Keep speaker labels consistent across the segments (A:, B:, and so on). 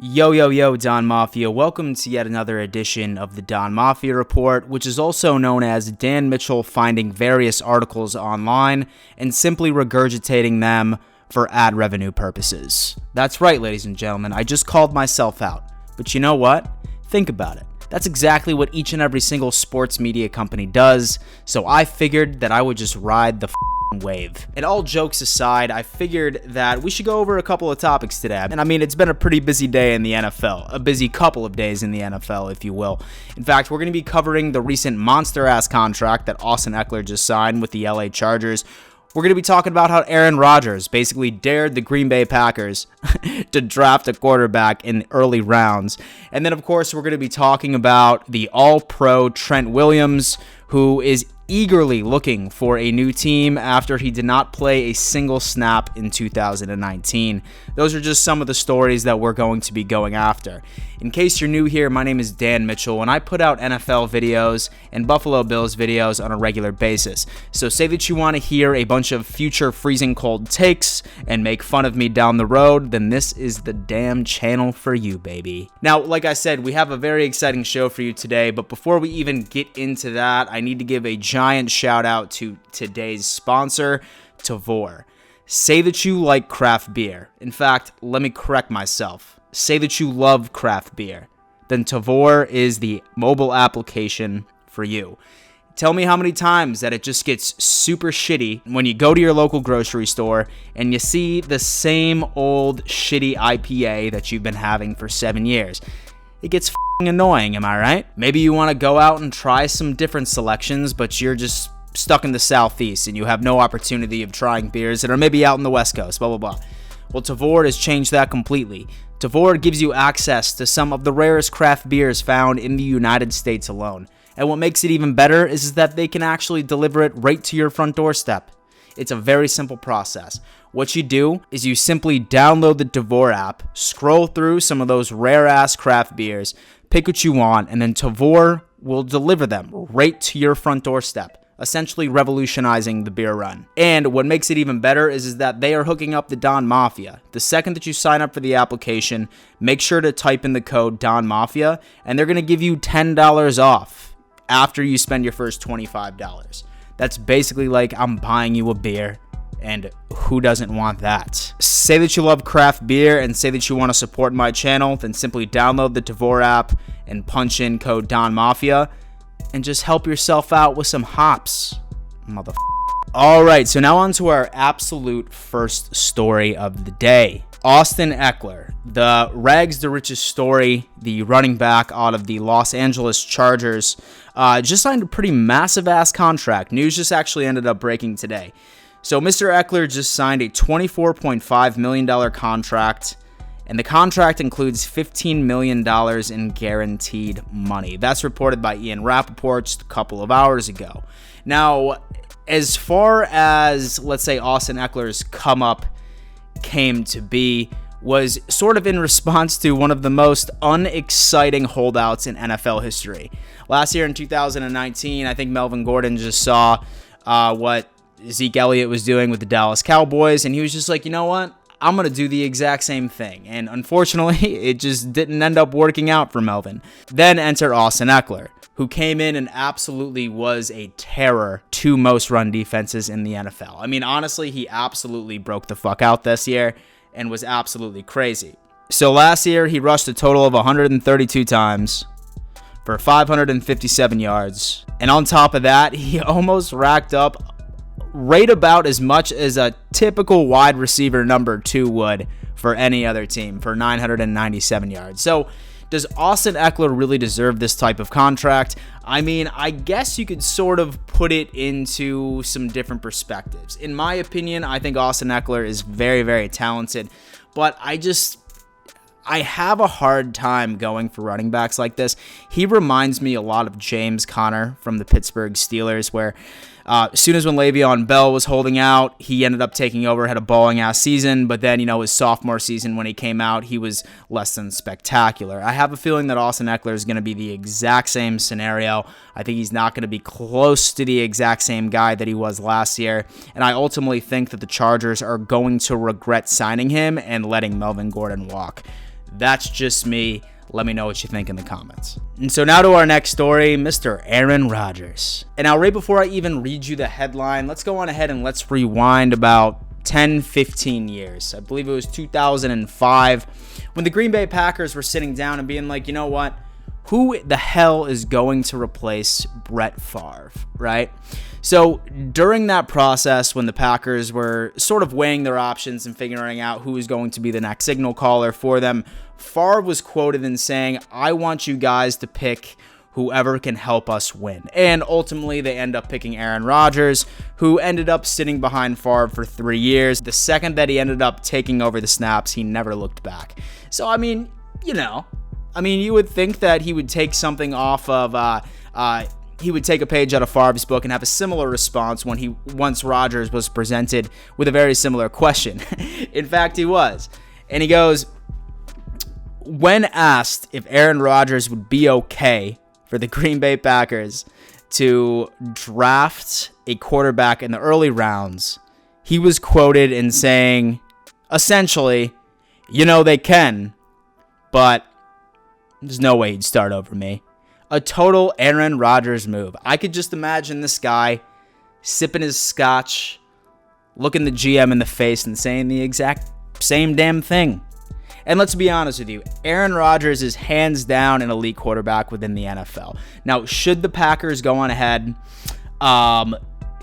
A: Yo, yo, yo, Don Mafia. Welcome to yet another edition of the Don Mafia Report, which is also known as Dan Mitchell finding various articles online and simply regurgitating them for ad revenue purposes. That's right, ladies and gentlemen. I just called myself out. But you know what? Think about it. That's exactly what each and every single sports media company does, so I figured that I would just ride the wave. And all jokes aside, I figured that we should go over a couple of topics today. And I mean, it's been a pretty busy day in the NFL, a busy couple of days in the NFL, if you will. In fact, we're going to be covering the recent monster-ass contract that Austin Ekeler just signed with the LA Chargers. We're going to be talking about how Aaron Rodgers basically dared the Green Bay Packers to draft a quarterback in the early rounds. And then, of course, we're going to be talking about the all-pro Trent Williams, who is eagerly looking for a new team after he did not play a single snap in 2019. Those are just some of the stories that we're going to be going after. In case you're new here, my name is Dan Mitchell, and I put out NFL videos and Buffalo Bills videos on a regular basis. So say that you want to hear a bunch of future freezing cold takes and make fun of me down the road, then this is the damn channel for you, baby. Now, like I said, we have a very exciting show for you today, but before we even get into that, I need to give a giant shout out to today's sponsor, Tavour. Say that you like craft beer. In fact, let me correct myself. Say that you love craft beer. Then Tavour is the mobile application for you. Tell me how many times that it just gets super shitty when you go to your local grocery store and you see the same old shitty IPA that you've been having for 7 years. It gets annoying, am I right? Maybe you want to go out and try some different selections, but you're just stuck in the Southeast and you have no opportunity of trying beers that are maybe out in the West Coast, blah, blah, blah. Well, Tavour has changed that completely. Tavour gives you access to some of the rarest craft beers found in the United States alone. And what makes it even better is that they can actually deliver it right to your front doorstep. It's a very simple process. What you do is you simply download the Tavour app, scroll through some of those rare-ass craft beers, pick what you want, and then Tavour will deliver them right to your front doorstep, essentially revolutionizing the beer run. And what makes it even better is that they are hooking up the Don Mafia. The second that you sign up for the application, make sure to type in the code Don Mafia, and they're going to give you $10 off after you spend your first $25. That's basically like I'm buying you a beer. And who doesn't want that? Say that you love craft beer and say that you want to support my channel, then simply download the Tavour app and punch in code Don Mafia and just help yourself out with some hops, motherfucker. All right, so now on to our absolute first story of the day. Austin Ekeler, the rags to riches story, the running back out of the Los Angeles Chargers, just signed a pretty massive-ass contract. News just actually ended up breaking today. So Mr. Ekeler just signed a $24.5 million contract, and the contract includes $15 million in guaranteed money. That's reported by Ian Rappaport just a couple of hours ago. Now, as far as, let's say, Austin Ekeler's come-up came to be, was sort of in response to one of the most unexciting holdouts in NFL history. Last year in 2019, I think Melvin Gordon just saw what Zeke Elliott was doing with the Dallas Cowboys, and he was just like, you know what? I'm going to do the exact same thing. And unfortunately, it just didn't end up working out for Melvin. Then enter Austin Ekeler, who came in and absolutely was a terror to most run defenses in the NFL. I mean, honestly, he absolutely broke the fuck out this year and was absolutely crazy. So last year, he rushed a total of 132 times for 557 yards. And on top of that, he almost racked up right about as much as a typical wide receiver number 2 would for any other team, for 997 yards. So does Austin Ekeler really deserve this type of contract? I mean, I guess you could sort of put it into some different perspectives. In my opinion, I think Austin Ekeler is very, very talented, but I have a hard time going for running backs like this. He reminds me a lot of James Conner from the Pittsburgh Steelers, where as soon as when Le'Veon Bell was holding out, he ended up taking over, had a balling-ass season, but then, his sophomore season when he came out, he was less than spectacular. I have a feeling that Austin Ekeler is going to be the exact same scenario. I think he's not going to be close to the exact same guy that he was last year, and I ultimately think that the Chargers are going to regret signing him and letting Melvin Gordon walk. That's just me. Let me know what you think in the comments. And so now to our next story, Mr. Aaron Rodgers. And now right before I even read you the headline, let's go on ahead and let's rewind about 10, 15 years. I believe it was 2005 when the Green Bay Packers were sitting down and being like, you know what? Who the hell is going to replace Brett Favre, right? So during that process, when the Packers were sort of weighing their options and figuring out who was going to be the next signal caller for them, Favre was quoted in saying, "I want you guys to pick whoever can help us win." And ultimately, they end up picking Aaron Rodgers, who ended up sitting behind Favre for 3 years. The second that he ended up taking over the snaps, he never looked back. So, I mean, you would think that he would take something off of, he would take a page out of Favre's book and have a similar response once Rodgers was presented with a very similar question. In fact, he was. And he goes, when asked if Aaron Rodgers would be okay for the Green Bay Packers to draft a quarterback in the early rounds, he was quoted in saying, essentially, they can, but there's no way he'd start over me. A total Aaron Rodgers move. I could just imagine this guy sipping his scotch, looking the GM in the face and saying the exact same damn thing. And let's be honest with you, Aaron Rodgers is hands down an elite quarterback within the NFL. Now, should the Packers go on ahead,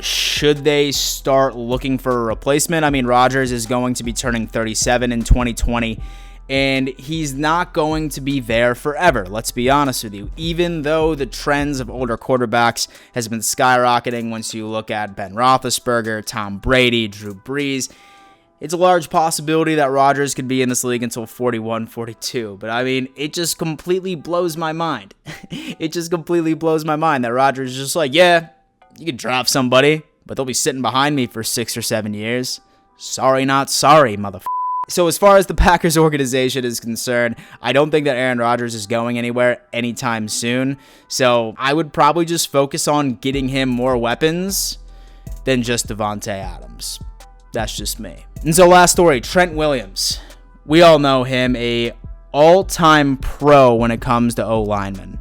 A: should they start looking for a replacement? I mean, Rodgers is going to be turning 37 in 2020, and he's not going to be there forever. Let's be honest with you. Even though the trends of older quarterbacks has been skyrocketing once you look at Ben Roethlisberger, Tom Brady, Drew Brees, it's a large possibility that Rodgers could be in this league until 41, 42. But I mean, it just completely blows my mind. It just completely blows my mind that Rodgers is just like, yeah, you could draft somebody, but they'll be sitting behind me for 6 or 7 years. Sorry, not sorry, motherfucker. So as far as the Packers organization is concerned, I don't think that Aaron Rodgers is going anywhere anytime soon. So I would probably just focus on getting him more weapons than just Davante Adams. That's just me. And so last story, Trent Williams. We all know him, a all-time pro when it comes to O-linemen.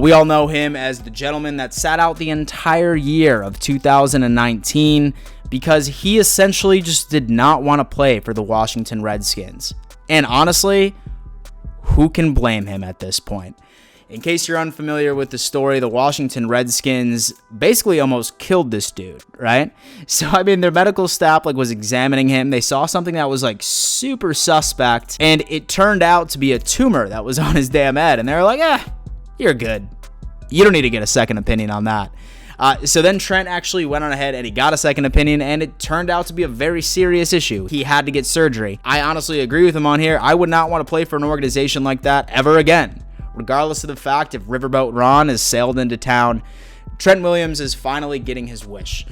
A: We all know him as the gentleman that sat out the entire year of 2019 because he essentially just did not want to play for the Washington Redskins. And honestly, who can blame him at this point? In case you're unfamiliar with the story, the Washington Redskins basically almost killed this dude, right? So, I mean, their medical staff was examining him. They saw something that was super suspect, and it turned out to be a tumor that was on his damn head. And they were like, you're good. You don't need to get a second opinion on that. So then Trent actually went on ahead and he got a second opinion, and it turned out to be a very serious issue. He had to get surgery. I honestly agree with him on here. I would not want to play for an organization like that ever again. Regardless of the fact if Riverboat Ron has sailed into town, Trent Williams is finally getting his wish.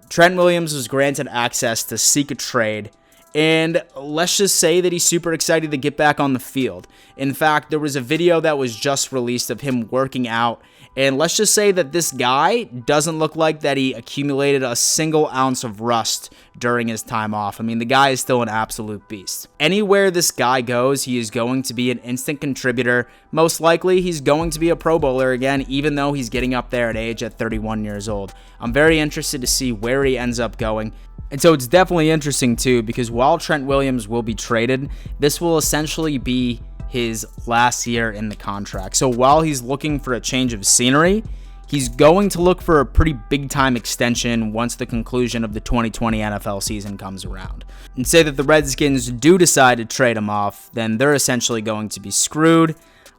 A: Trent Williams was granted access to seek a trade, and let's just say that he's super excited to get back on the field. In fact, there was a video that was just released of him working out, and let's just say that this guy doesn't look like that he accumulated a single ounce of rust during his time off. I mean, the guy is still an absolute beast. Anywhere this guy goes, he is going to be an instant contributor. Most likely, he's going to be a Pro Bowler again, even though he's getting up there in age at 31 years old. I'm very interested to see where he ends up going. And so it's definitely interesting, too, because while Trent Williams will be traded, this will essentially be his last year in the contract. So while he's looking for a change of scenery, he's going to look for a pretty big-time extension once the conclusion of the 2020 NFL season comes around. And say that the Redskins do decide to trade him off, then they're essentially going to be screwed.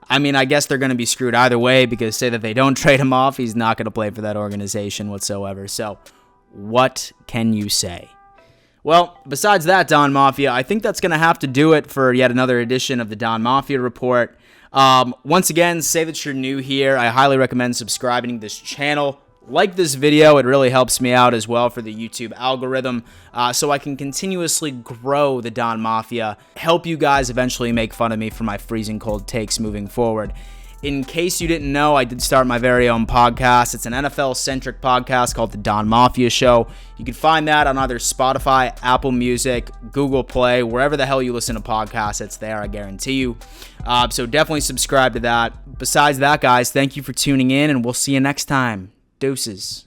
A: I mean, I guess they're going to be screwed either way, because say that they don't trade him off, he's not going to play for that organization whatsoever. So what can you say? Well, besides that, Don Mafia, I think that's going to have to do it for yet another edition of the Don Mafia Report. Once again, say that you're new here. I highly recommend subscribing to this channel. Like this video, it really helps me out as well for the YouTube algorithm, so I can continuously grow the Don Mafia, help you guys eventually make fun of me for my freezing cold takes moving forward. In case you didn't know, I did start my very own podcast. It's an NFL-centric podcast called The Don Mafia Show. You can find that on either Spotify, Apple Music, Google Play, wherever the hell you listen to podcasts, it's there, I guarantee you. So definitely subscribe to that. Besides that, guys, thank you for tuning in, and we'll see you next time. Deuces.